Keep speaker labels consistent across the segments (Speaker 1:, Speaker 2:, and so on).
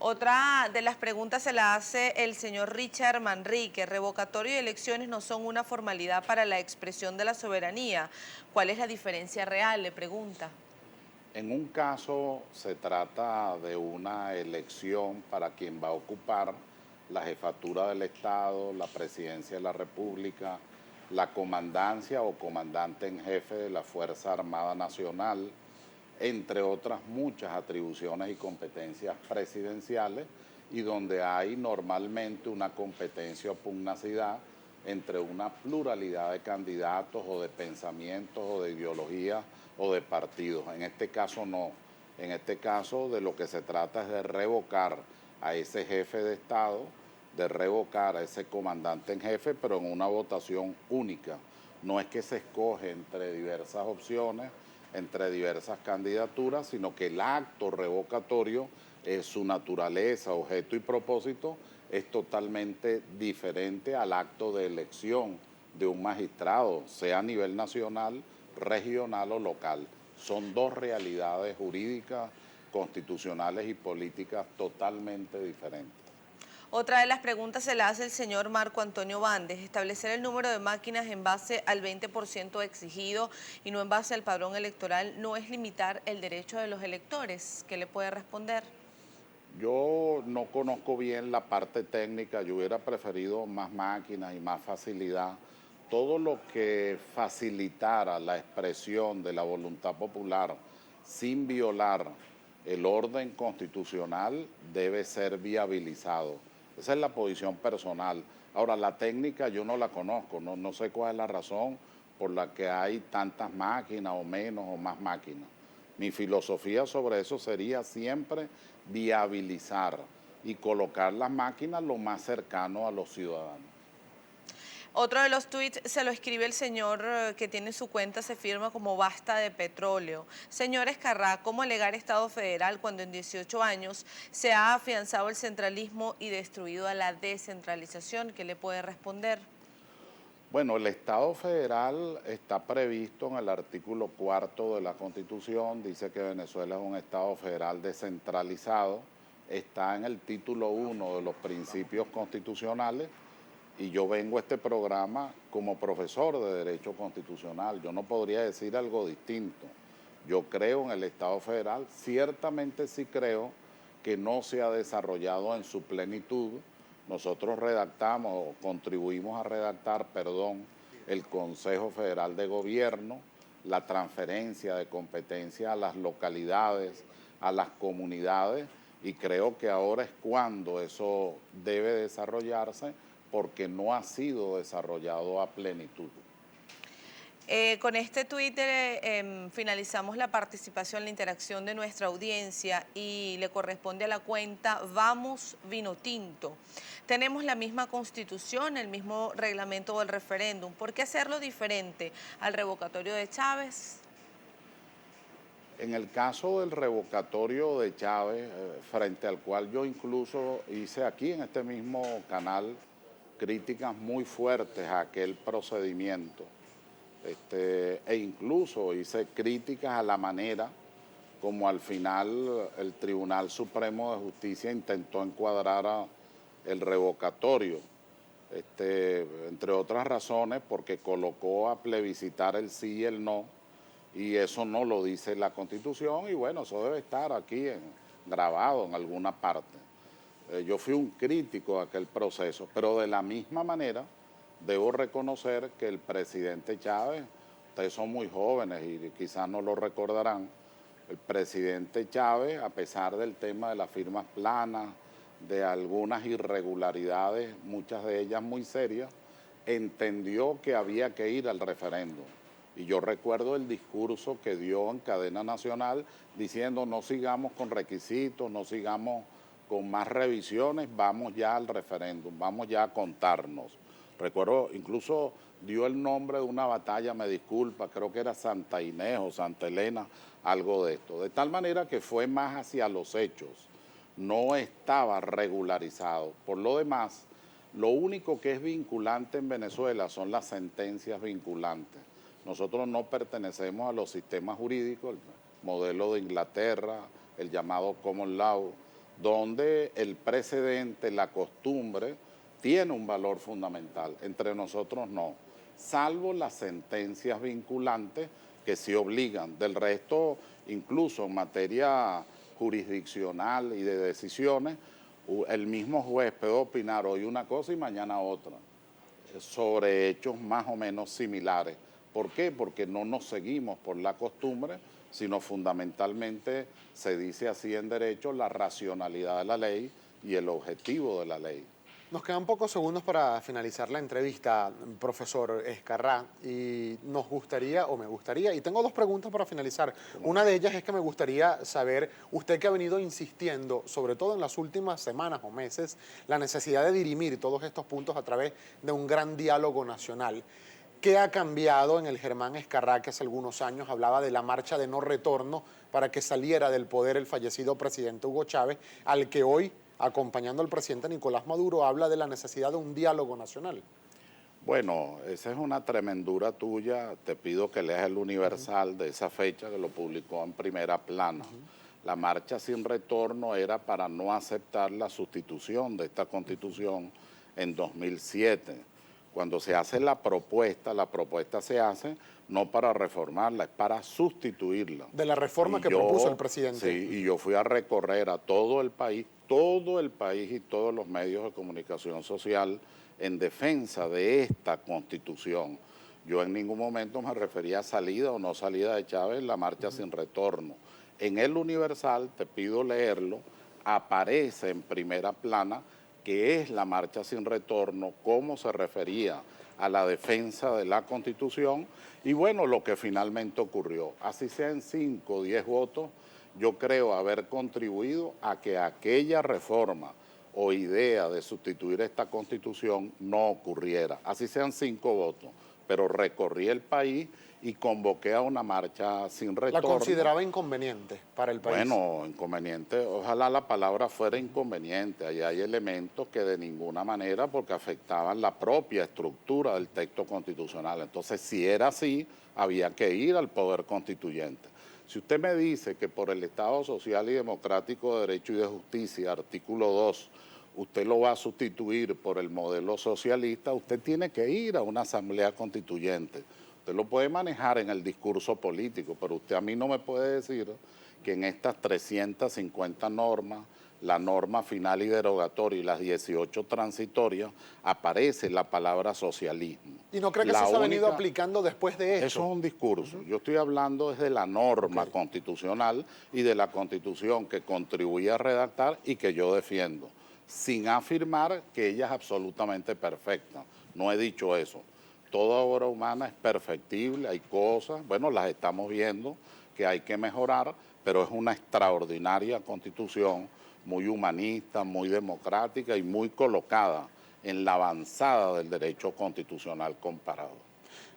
Speaker 1: Otra de las preguntas se la hace el señor Richard Manrique. Revocatorio y elecciones no son una formalidad para la expresión de la soberanía. ¿Cuál es la diferencia real? Le pregunta.
Speaker 2: En un caso se trata de una elección para quien va a ocupar la jefatura del Estado, la presidencia de la República, la comandancia o comandante en jefe de la Fuerza Armada Nacional, entre otras muchas atribuciones y competencias presidenciales, y donde hay normalmente una competencia o pugnacidad entre una pluralidad de candidatos o de pensamientos o de ideologías o de partidos. En este caso no. En este caso de lo que se trata es de revocar a ese jefe de Estado, de revocar a ese comandante en jefe, pero en una votación única. No es que se escoge entre diversas opciones, entre diversas candidaturas, sino que el acto revocatorio, su naturaleza, objeto y propósito, es totalmente diferente al acto de elección de un magistrado, sea a nivel nacional, regional o local. Son dos realidades jurídicas, constitucionales y políticas totalmente diferentes.
Speaker 1: Otra de las preguntas se la hace el señor Marco Antonio Bandes. Establecer el número de máquinas en base al 20% exigido y no en base al padrón electoral no es limitar el derecho de los electores. ¿Qué le puede responder?
Speaker 2: Yo no conozco bien la parte técnica, yo hubiera preferido más máquinas y más facilidad. Todo lo que facilitara la expresión de la voluntad popular sin violar el orden constitucional debe ser viabilizado. Esa es la posición personal. Ahora, la técnica yo no la conozco, no sé cuál es la razón por la que hay tantas máquinas o menos o más máquinas. Mi filosofía sobre eso sería siempre viabilizar y colocar las máquinas lo más cercano a los ciudadanos.
Speaker 1: Otro de los tweets se lo escribe el señor que tiene su cuenta, se firma como Basta de Petróleo. Señor Escarrá, ¿cómo alegar Estado federal cuando en 18 años se ha afianzado el centralismo y destruido a la descentralización? ¿Qué le puede responder?
Speaker 2: Bueno, el Estado federal está previsto en el artículo 4 de la Constitución, dice que Venezuela es un Estado federal descentralizado, está en el título 1 de los principios constitucionales, y yo vengo a este programa como profesor de Derecho Constitucional. Yo no podría decir algo distinto. Yo creo en el Estado federal, ciertamente sí creo que no se ha desarrollado en su plenitud. Nosotros redactamos o contribuimos a redactar, perdón, el Consejo Federal de Gobierno, la transferencia de competencia a las localidades, a las comunidades, y creo que ahora es cuando eso debe desarrollarse, porque no ha sido desarrollado a plenitud.
Speaker 1: Con este Twitter finalizamos la participación, la interacción de nuestra audiencia y le corresponde a la cuenta Vamos Vino Tinto. Tenemos la misma constitución, el mismo reglamento del referéndum. ¿Por qué hacerlo diferente al revocatorio de Chávez?
Speaker 2: En el caso del revocatorio de Chávez, frente al cual yo incluso hice aquí en este mismo canal críticas muy fuertes a aquel procedimiento, e incluso hice críticas a la manera como al final el Tribunal Supremo de Justicia intentó encuadrar el revocatorio, entre otras razones porque colocó a plebiscitar el sí y el no, y eso no lo dice la Constitución, y bueno, eso debe estar aquí grabado en alguna parte. Yo fui un crítico de aquel proceso, pero de la misma manera debo reconocer que el presidente Chávez, ustedes son muy jóvenes y quizás no lo recordarán, el presidente Chávez, a pesar del tema de las firmas planas, de algunas irregularidades, muchas de ellas muy serias, entendió que había que ir al referéndum. Y yo recuerdo el discurso que dio en cadena nacional diciendo no sigamos con requisitos, no sigamos con más revisiones, vamos ya al referéndum, vamos ya a contarnos. Recuerdo, incluso dio el nombre de una batalla, me disculpa, creo que era Santa Inés o Santa Elena, algo de esto. De tal manera que fue más hacia los hechos, no estaba regularizado. Por lo demás, lo único que es vinculante en Venezuela son las sentencias vinculantes. Nosotros no pertenecemos a los sistemas jurídicos, el modelo de Inglaterra, el llamado common law, donde el precedente, la costumbre, tiene un valor fundamental. Entre nosotros no, salvo las sentencias vinculantes que sí obligan. Del resto, incluso en materia jurisdiccional y de decisiones, el mismo juez puede opinar hoy una cosa y mañana otra, sobre hechos más o menos similares. ¿Por qué? Porque no nos seguimos por la costumbre, sino fundamentalmente se dice así en derecho la racionalidad de la ley y el objetivo de la ley.
Speaker 3: Nos quedan pocos segundos para finalizar la entrevista, profesor Ezcarrá, y nos gustaría, o me gustaría, y tengo dos preguntas para finalizar. Una de ellas es que me gustaría saber, usted que ha venido insistiendo, sobre todo en las últimas semanas o meses, la necesidad de dirimir todos estos puntos a través de un gran diálogo nacional. ¿Qué ha cambiado en el Germán Ezcarrá, que hace algunos años hablaba de la marcha de no retorno para que saliera del poder el fallecido presidente Hugo Chávez, al que hoy, acompañando al presidente Nicolás Maduro, habla de la necesidad de un diálogo nacional?
Speaker 2: Bueno, esa es una tremendura tuya. Te pido que leas el Universal de esa fecha, que lo publicó en primera plana. La marcha sin retorno era para no aceptar la sustitución de esta Constitución en 2007. Cuando se hace la propuesta se hace no para reformarla, es para sustituirla.
Speaker 3: De la reforma que propuso el presidente.
Speaker 2: Sí, y yo fui a recorrer a todo el país y todos los medios de comunicación social en defensa de esta Constitución. Yo en ningún momento me refería a salida o no salida de Chávez en la marcha sin retorno. En el Universal, te pido leerlo, aparece en primera plana que es la marcha sin retorno, cómo se refería a la defensa de la Constitución y bueno, lo que finalmente ocurrió. Así sean 5 o 10 votos, yo creo haber contribuido a que aquella reforma o idea de sustituir esta Constitución no ocurriera. Así sean 5 votos, pero recorrí el país y convoqué a una marcha sin retorno.
Speaker 3: ¿La consideraba inconveniente para el país?
Speaker 2: Bueno, inconveniente, ojalá la palabra fuera inconveniente. Ahí hay elementos que de ninguna manera, porque afectaban la propia estructura del texto constitucional. Entonces, si era así, había que ir al poder constituyente. Si usted me dice que por el Estado Social y Democrático de Derecho y de Justicia, artículo 2, usted lo va a sustituir por el modelo socialista, usted tiene que ir a una asamblea constituyente. Usted lo puede manejar en el discurso político, pero usted a mí no me puede decir que en estas 350 normas, la norma final y derogatoria y las 18 transitorias, aparece la palabra socialismo.
Speaker 3: ¿Y no cree que eso se ha venido aplicando después de esto?
Speaker 2: Eso es un discurso. Yo estoy hablando desde la norma constitucional y de la Constitución que contribuye a redactar y que yo defiendo, sin afirmar que ella es absolutamente perfecta. No he dicho eso. Toda obra humana es perfectible, hay cosas, bueno, las estamos viendo, que hay que mejorar, pero es una extraordinaria Constitución, muy humanista, muy democrática y muy colocada en la avanzada del derecho constitucional comparado.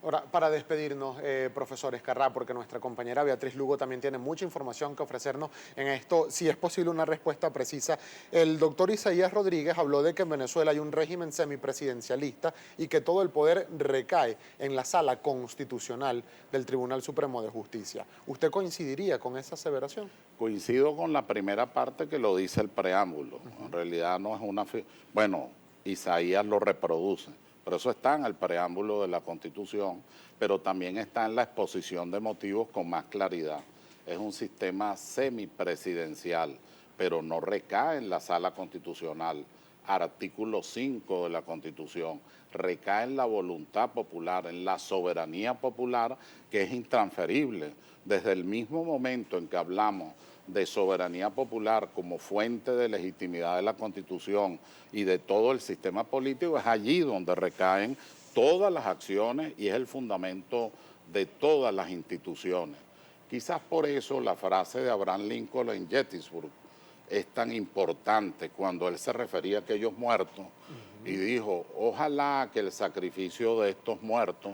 Speaker 3: Ahora, para despedirnos, profesor Ezcarrá, porque nuestra compañera Beatriz Lugo también tiene mucha información que ofrecernos en esto, si es posible una respuesta precisa. El doctor Isaías Rodríguez habló de que en Venezuela hay un régimen semipresidencialista y que todo el poder recae en la sala constitucional del Tribunal Supremo de Justicia. ¿Usted coincidiría con esa aseveración?
Speaker 2: Coincido con la primera parte que lo dice el preámbulo. En realidad no es una... Bueno, Isaías lo reproduce. Pero eso está en el preámbulo de la Constitución, pero también está en la exposición de motivos con más claridad. Es un sistema semipresidencial, pero no recae en la sala constitucional. Artículo 5 de la Constitución, recae en la voluntad popular, en la soberanía popular, que es intransferible. Desde el mismo momento en que hablamos de soberanía popular como fuente de legitimidad de la Constitución y de todo el sistema político, es allí donde recaen todas las acciones y es el fundamento de todas las instituciones. Quizás por eso la frase de Abraham Lincoln en Gettysburg es tan importante cuando él se refería a aquellos muertos y dijo, ojalá que el sacrificio de estos muertos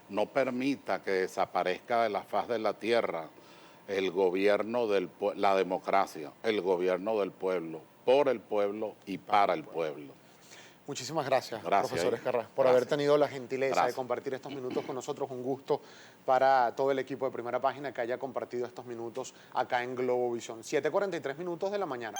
Speaker 2: no permita que desaparezca de la faz de la tierra el gobierno la democracia, el gobierno del pueblo, por el pueblo y para el pueblo.
Speaker 3: Muchísimas gracias,
Speaker 2: Gracias,
Speaker 3: profesor
Speaker 2: Iker.
Speaker 3: Escarrá, por haber
Speaker 2: Gracias.
Speaker 3: tenido la gentileza de
Speaker 2: Gracias.
Speaker 3: compartir estos minutos con nosotros. Un gusto para todo el equipo de Primera Página que haya compartido estos minutos acá en Globovisión. 7:43 minutos de la mañana.